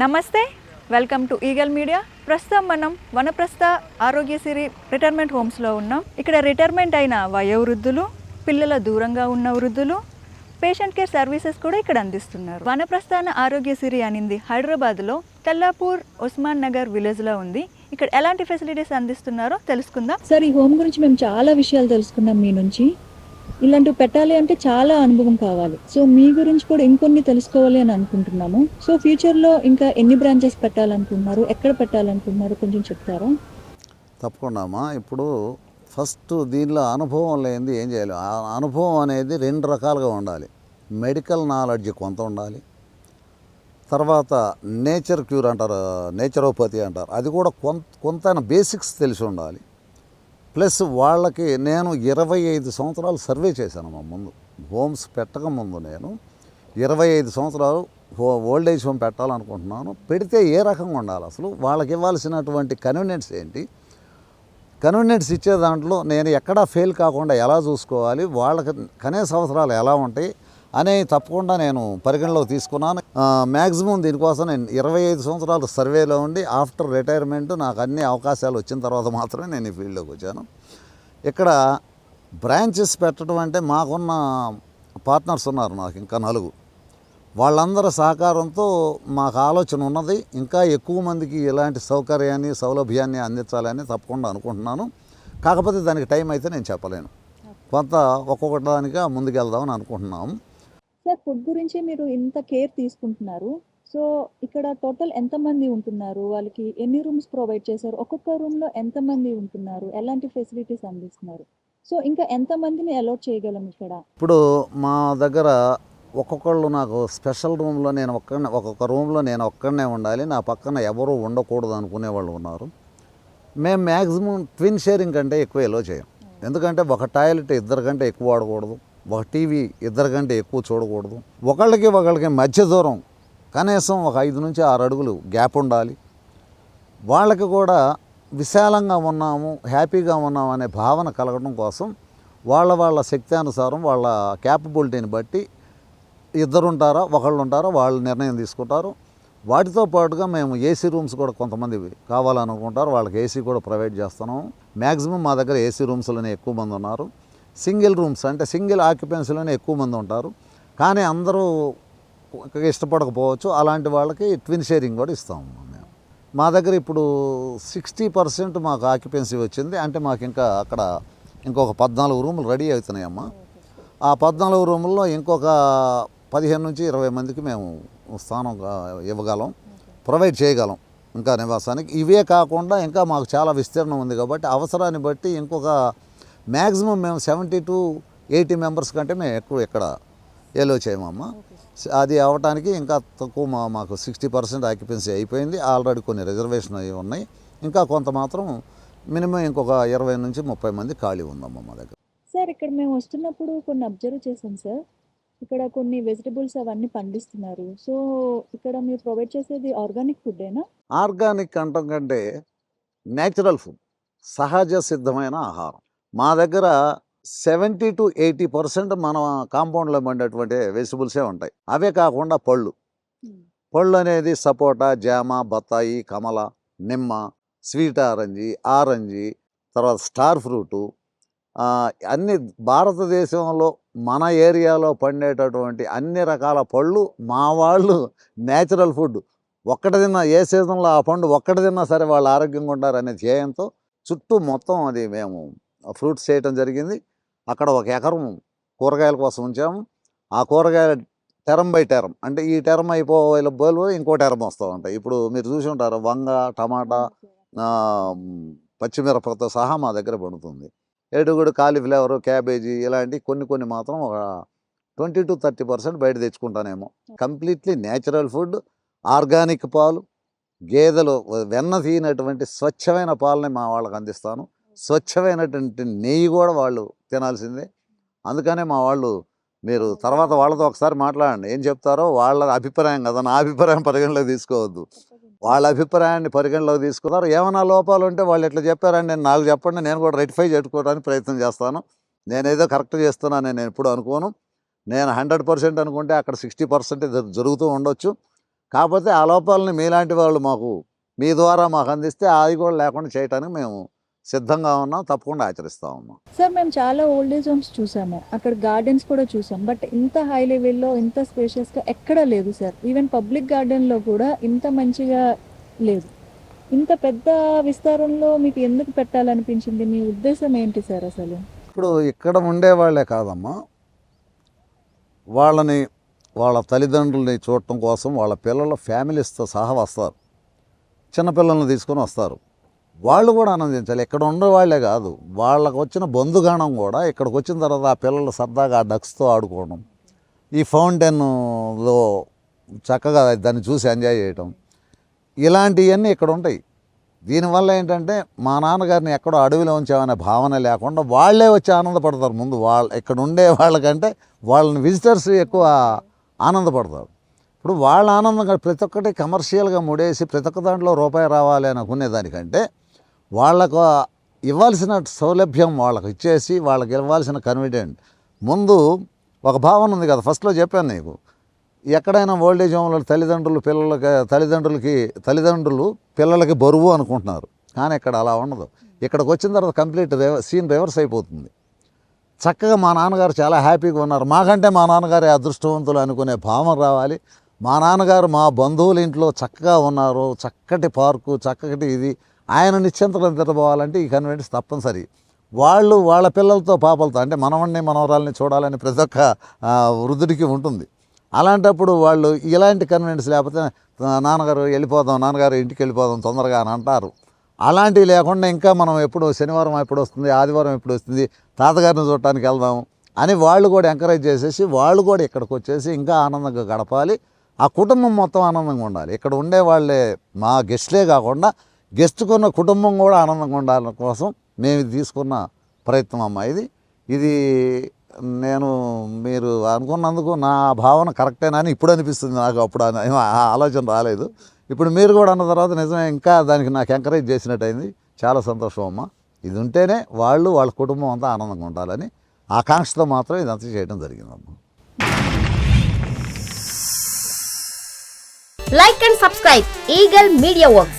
నమస్తే, welcome to eagle media. ప్రస్తుతం మనం వనప్రస్థ ఆరోగ్యశ్రీ రిటైర్మెంట్ హోమ్స్లో ఉన్నాం. ఇక్కడ రిటైర్మెంట్ అయిన వయోవృద్ధులు, పిల్లల దూరంగా ఉన్న వృద్ధులు, పేషెంట్ కేర్ సర్వీసెస్ కూడా ఇక్కడ అందిస్తున్నారు. వనప్రస్థాన ఆరోగ్యశ్రీ అనింది హైదరాబాద్లో తెల్లాపూర్ ఉస్మాన్ నగర్ విలేజ్లో ఉంది. ఇక్కడ ఎలాంటి ఫెసిలిటీస్ అందిస్తున్నారో తెలుసుకుందాం. సార్, ఈ హోమ్ గురించి మేము చాలా విషయాలు తెలుసుకున్నాం మీ నుంచి. ఇలాంటివి పెట్టాలి అంటే చాలా అనుభవం కావాలి. సో మీ గురించి కూడా ఇంకొన్ని తెలుసుకోవాలి అని అనుకుంటున్నాము. సో ఫ్యూచర్లో ఇంకా ఎన్ని బ్రాంచెస్ పెట్టాలనుకుంటున్నారు, ఎక్కడ పెట్టాలనుకుంటున్నారు, కొంచెం చెప్తారా? తప్పకుండా అమ్మా. ఇప్పుడు ఫస్ట్ దీనిలో అనుభవం లేనిది ఏం చేయాలి? ఆ అనుభవం అనేది రెండు రకాలుగా ఉండాలి. మెడికల్ నాలెడ్జ్ కొంత ఉండాలి, తర్వాత నేచర్ క్యూర్ అంటారు, నేచరోపతి అంటారు, అది కూడా కొంత బేసిక్స్ తెలిసి ఉండాలి. ప్లస్ వాళ్ళకి నేను 25 సంవత్సరాలు సర్వే చేశాను మా ముందు, హోమ్స్ పెట్టక ముందు నేను 25 సంవత్సరాలు ఓల్డ్ ఏజ్ హోమ్ పెట్టాలనుకుంటున్నాను. పెడితే ఏ రకంగా ఉండాలి, అసలు వాళ్ళకి ఇవ్వాల్సినటువంటి కన్వీనియన్స్ ఏంటి, కన్వీనియన్స్ ఇచ్చే దాంట్లో నేను ఎక్కడా ఫెయిల్ కాకుండా ఎలా చూసుకోవాలి, వాళ్ళకి కనీస అవసరాలు ఎలా ఉంటాయి అనేవి తప్పకుండా నేను పరిగణలోకి తీసుకున్నాను. మ్యాక్సిమం దీనికోసం నేను 25 సంవత్సరాలు సర్వేలో ఉండి ఆఫ్టర్ రిటైర్మెంట్ నాకు అన్ని అవకాశాలు వచ్చిన తర్వాత మాత్రమే నేను ఈ ఫీల్డ్లోకి వచ్చాను. ఇక్కడ బ్రాంచెస్ పెట్టడం అంటే మాకున్న పార్ట్నర్స్ ఉన్నారు, నాకు ఇంకా 4. వాళ్ళందరి సహకారంతో మాకు ఆలోచన ఉన్నది. ఇంకా ఎక్కువ మందికి ఇలాంటి సౌకర్యాన్ని సౌలభ్యాన్ని అందించాలని తప్పకుండా అనుకుంటున్నాను. కాకపోతే దానికి టైం అయితే నేను చెప్పలేను. కొంత ఒక్కొక్కటి దానిగా ముందుకెళ్దామని అనుకుంటున్నాము. సార్, ఫుడ్ గురించి మీరు ఇంత కేర్ తీసుకుంటున్నారు. సో ఇక్కడ టోటల్ ఎంతమంది ఉంటున్నారు, వాళ్ళకి ఎన్ని రూమ్స్ ప్రొవైడ్ చేశారు, ఒక్కొక్క రూమ్లో ఎంతమంది ఉంటున్నారు, ఎలాంటి ఫెసిలిటీస్ అందిస్తున్నారు, సో ఇంకా ఎంతమందిని అలౌట్ చేయగలం ఇక్కడ? ఇప్పుడు మా దగ్గర ఒక్కొక్కళ్ళు నాకు స్పెషల్ రూమ్లో నేను ఒక్కొక్క రూమ్లో నేను ఒక్కడనే ఉండాలి, నా పక్కన ఎవరూ ఉండకూడదు అనుకునే వాళ్ళు ఉన్నారు. మేము మ్యాక్సిమం ట్విన్ షేరింగ్ కంటే ఎక్కువ ఎలో చేయం. ఎందుకంటే ఒక టాయిలెట్ 2 కంటే ఎక్కువ వాడకూడదు, ఒక టీవీ 2 కంటే ఎక్కువ చూడకూడదు. ఒకళ్ళకి మధ్య దూరం కనీసం ఒక 5 నుంచి 6 అడుగులు గ్యాప్ ఉండాలి. వాళ్ళకి కూడా విశాలంగా ఉన్నాము, హ్యాపీగా ఉన్నాము అనే భావన కలగడం కోసం వాళ్ళ శక్తి వాళ్ళ క్యాపబిలిటీని బట్టి 2 ఉంటారా, ఒకళ్ళు ఉంటారా, వాళ్ళు నిర్ణయం తీసుకుంటారు. వాటితో పాటుగా మేము ఏసీ రూమ్స్ కూడా కొంతమంది కావాలనుకుంటారు, వాళ్ళకి ఏసీ కూడా ప్రొవైడ్ చేస్తున్నాము. మ్యాక్సిమం మా దగ్గర ఏసీ రూమ్స్లోనే ఎక్కువ మంది ఉన్నారు. సింగిల్ రూమ్స్ అంటే సింగిల్ ఆక్యుపెన్సీలోనే ఎక్కువ మంది ఉంటారు, కానీ అందరూ ఇష్టపడకపోవచ్చు. అలాంటి వాళ్ళకి ట్విన్ షేరింగ్ కూడా ఇస్తాము మేము. మా దగ్గర ఇప్పుడు 60% మాకు ఆక్యుపెన్సీ వచ్చింది. అంటే మాకు ఇంకా అక్కడ ఇంకొక 14 రూములు రెడీ అవుతున్నాయమ్మా. ఆ 14 రూముల్లో ఇంకొక 15 నుంచి 20 మందికి మేము స్థానం ఇవ్వగలం, ప్రొవైడ్ చేయగలం ఇంకా నివాసానికి. ఇవే కాకుండా ఇంకా మాకు చాలా విస్తీర్ణం ఉంది కాబట్టి అవసరాన్ని బట్టి ఇంకొక మ్యాక్సిమం మేము 70 to 80 మెంబర్స్ కంటే మేము ఎక్కువ ఇక్కడ ఎలో చేయమమ్మా. అది అవ్వటానికి ఇంకా తక్కువ మాకు 60% ఆక్యుపెన్సీ అయిపోయింది. ఆల్రెడీ కొన్ని రిజర్వేషన్ అవి ఉన్నాయి. ఇంకా కొంత మాత్రం మినిమం ఇంకొక 20 నుంచి 30 మంది ఖాళీ ఉందమ్మా మా దగ్గర. సార్, ఇక్కడ మేము వస్తున్నప్పుడు కొన్ని అబ్జర్వ్ చేసాం సార్. ఇక్కడ కొన్ని వెజిటబుల్స్ అవన్నీ పండిస్తున్నారు. సో ఇక్కడ మీరు ప్రొవైడ్ చేసేది ఆర్గానిక్ ఫుడ్డేనా? ఆర్గానిక్ అంటాం కంటే న్యాచురల్ ఫుడ్, సహజ సిద్ధమైన ఆహారం. మా దగ్గర 70 to 80% మన కాంపౌండ్లో పండేటువంటి వెజిటబుల్సే ఉంటాయి. అవే కాకుండా పళ్ళు అనేది సపోటా, జామ, బత్తాయి, కమల, నిమ్మ, స్వీట్ ఆరెంజీ, తర్వాత స్టార్ ఫ్రూటు, అన్ని భారతదేశంలో మన ఏరియాలో పండేటటువంటి అన్ని రకాల పళ్ళు మా వాళ్ళు న్యాచురల్ ఫుడ్ ఒక్కటి తిన్నా, ఏ సీజన్లో ఆ పండు ఒక్కటి తిన్నా సరే వాళ్ళు ఆరోగ్యంగా ఉంటారు అనే ధ్యేయంతో చుట్టూ మొత్తం అది మేము ఫ్రూట్స్ చేయటం జరిగింది. అక్కడ 1 ఎకరం కూరగాయల కోసం ఉంచాము. ఆ కూరగాయల టెరం బై టెరం అంటే ఈ టెరం అయిపోయిపోయి ఇంకో టెరం వస్తూ ఉంటాయి. ఇప్పుడు మీరు చూసి ఉంటారు, వంగ, టమాటా, పచ్చిమిరపకతో సహా మా దగ్గర పండుతుంది. ఎడుగుడు, కాలీఫ్లవర్, క్యాబేజీ ఇలాంటి కొన్ని మాత్రం ఒక 20 to 30% బయట తెచ్చుకుంటానేమో. కంప్లీట్లీ న్యాచురల్ ఫుడ్, ఆర్గానిక్ పాలు, గేదెలు వెన్న తీయనటువంటి స్వచ్ఛమైన పాలని మా వాళ్ళకి అందిస్తాను. స్వచ్ఛమైనటువంటి నెయ్యి కూడా వాళ్ళు తినాల్సిందే. అందుకనే మా వాళ్ళు, మీరు తర్వాత వాళ్ళతో ఒకసారి మాట్లాడండి, ఏం చెప్తారో వాళ్ళ అభిప్రాయం కదా, నా అభిప్రాయం పరిగణలోకి తీసుకోవద్దు. వాళ్ళ అభిప్రాయాన్ని పరిగణలోకి తీసుకున్నారు. ఏమైనా లోపాలు ఉంటే వాళ్ళు ఎట్లా చెప్పారని నాకు చెప్పండి, నేను కూడా రెక్టిఫై చేసుకోవడానికి ప్రయత్నం చేస్తాను. నేనేదో కరెక్ట్ చేస్తున్నానని నేను ఎప్పుడు అనుకోను. నేను 100% అనుకుంటే అక్కడ 60% జరుగుతూ ఉండొచ్చు. కాకపోతే ఆ లోపాలని మీలాంటి వాళ్ళు మీ ద్వారా మాకు అందిస్తే అది కూడా లేకుండా చేయడానికి మేము సిద్ధంగా ఉన్నాం, తప్పకుండా ఆచరిస్తూ ఉన్నాం. సార్ మేము చాలా ఓల్డ్ ఏజ్ హోమ్స్ చూసాము, అక్కడ గార్డెన్స్ కూడా చూసాం. బట్ ఇంత హై లెవెల్లో ఇంత స్పేషియస్గా ఎక్కడా లేదు సార్. ఈవెన్ పబ్లిక్ గార్డెన్లో కూడా ఇంత మంచిగా లేదు. ఇంత పెద్ద విస్తారంలో మీకు ఎందుకు పెట్టాలనిపించింది? మీ ఉద్దేశం ఏంటి సార్ అసలు? ఇప్పుడు ఇక్కడ ఉండేవాళ్లే కాదమ్మా, వాళ్ళ తల్లిదండ్రుల్ని చూడటం కోసం వాళ్ళ పిల్లల ఫ్యామిలీస్తో సహా వస్తారు, చిన్నపిల్లల్ని తీసుకొని వస్తారు. వాళ్ళు కూడా ఆనందించాలి. ఇక్కడ ఉండేవాళ్లే కాదు, వాళ్ళకు వచ్చిన బంధుగణం కూడా ఇక్కడికి వచ్చిన తర్వాత ఆ పిల్లలు సరదాగా ఆ డక్స్తో ఆడుకోవడం, ఈ ఫౌంటైన్లో చక్కగా దాన్ని చూసి ఎంజాయ్ చేయటం, ఇలాంటివన్నీ ఇక్కడ ఉంటాయి. దీనివల్ల ఏంటంటే మా నాన్నగారిని ఎక్కడో అడవిలో ఉంచామనే భావన లేకుండా వాళ్ళే వచ్చి ఆనందపడతారు. ముందు ఇక్కడ ఉండే వాళ్ళకంటే వాళ్ళని విజిటర్స్ ఎక్కువ ఆనందపడతారు. ఇప్పుడు వాళ్ళ ఆనందంగా ప్రతి ఒక్కటి కమర్షియల్గా ముడేసి ప్రతి ఒక్క దాంట్లో రూపాయి రావాలి అని అనుకునేదానికంటే వాళ్ళకు ఇవ్వాల్సిన సౌలభ్యం వాళ్ళకి ఇచ్చేసి వాళ్ళకి ఇవ్వాల్సిన కన్వీనియంట్ ముందు ఒక భావన ఉంది కదా, ఫస్ట్లో చెప్పాను నీకు. ఎక్కడైనా ఓల్డేజ్ హోమ్లో తల్లిదండ్రులు పిల్లలకి బరువు అనుకుంటున్నారు, కానీ ఇక్కడ అలా ఉండదు. ఇక్కడికి వచ్చిన తర్వాత కంప్లీట్ సీన్ రివర్స్ అయిపోతుంది. చక్కగా మా నాన్నగారు చాలా హ్యాపీగా ఉన్నారు, మాకంటే మా నాన్నగారే అదృష్టవంతులు అనుకునే భావన రావాలి. మా నాన్నగారు మా బంధువుల ఇంట్లో చక్కగా ఉన్నారు, చక్కటి పార్కు, చక్కటి ఇది, ఆయన నిశ్చింతలు నిద్రపోవాలంటే ఈ కన్వీనియన్స్ తప్పనిసరి. వాళ్ళ పిల్లలతో పాపలతో అంటే మనవడిని మనవరాలని చూడాలని ప్రతి ఒక్క వృద్ధుడికి ఉంటుంది. అలాంటప్పుడు వాళ్ళు ఇలాంటి కన్వీనియన్స్ లేకపోతే నాన్నగారు వెళ్ళిపోదాం, నాన్నగారు ఇంటికి వెళ్ళిపోదాం తొందరగా అని అంటారు. అలాంటివి లేకుండా ఇంకా మనం ఎప్పుడు శనివారం ఎప్పుడు వస్తుంది, ఆదివారం ఎప్పుడు వస్తుంది, తాతగారిని చూడటానికి వెళ్దాం అని వాళ్ళు కూడా ఎంకరేజ్ చేసేసి వాళ్ళు కూడా ఇక్కడికి వచ్చేసి ఇంకా ఆనందంగా గడపాలి. ఆ కుటుంబం మొత్తం ఆనందంగా ఉండాలి. ఇక్కడ ఉండే వాళ్ళే మా గెస్ట్లే కాకుండా గెస్ట్కున్న కుటుంబం కూడా ఆనందంగా ఉండాలని కోసం మేము తీసుకున్న ప్రయత్నం అమ్మా ఇది మీరు అనుకున్నందుకు నా భావన కరెక్టేనా అని ఇప్పుడు అనిపిస్తుంది నాకు. అప్పుడు ఆలోచన రాలేదు. ఇప్పుడు మీరు కూడా అన్న తర్వాత నిజమే, ఇంకా దానికి నాకు ఎంకరేజ్ చేసినట్టయింది. చాలా సంతోషం అమ్మ. ఇది ఉంటేనే వాళ్ళ కుటుంబం అంతా ఆనందంగా ఉండాలని ఆకాంక్షతో మాత్రం ఇదంతా చేయడం జరిగిందమ్మా. Like and subscribe Eagle Media Works.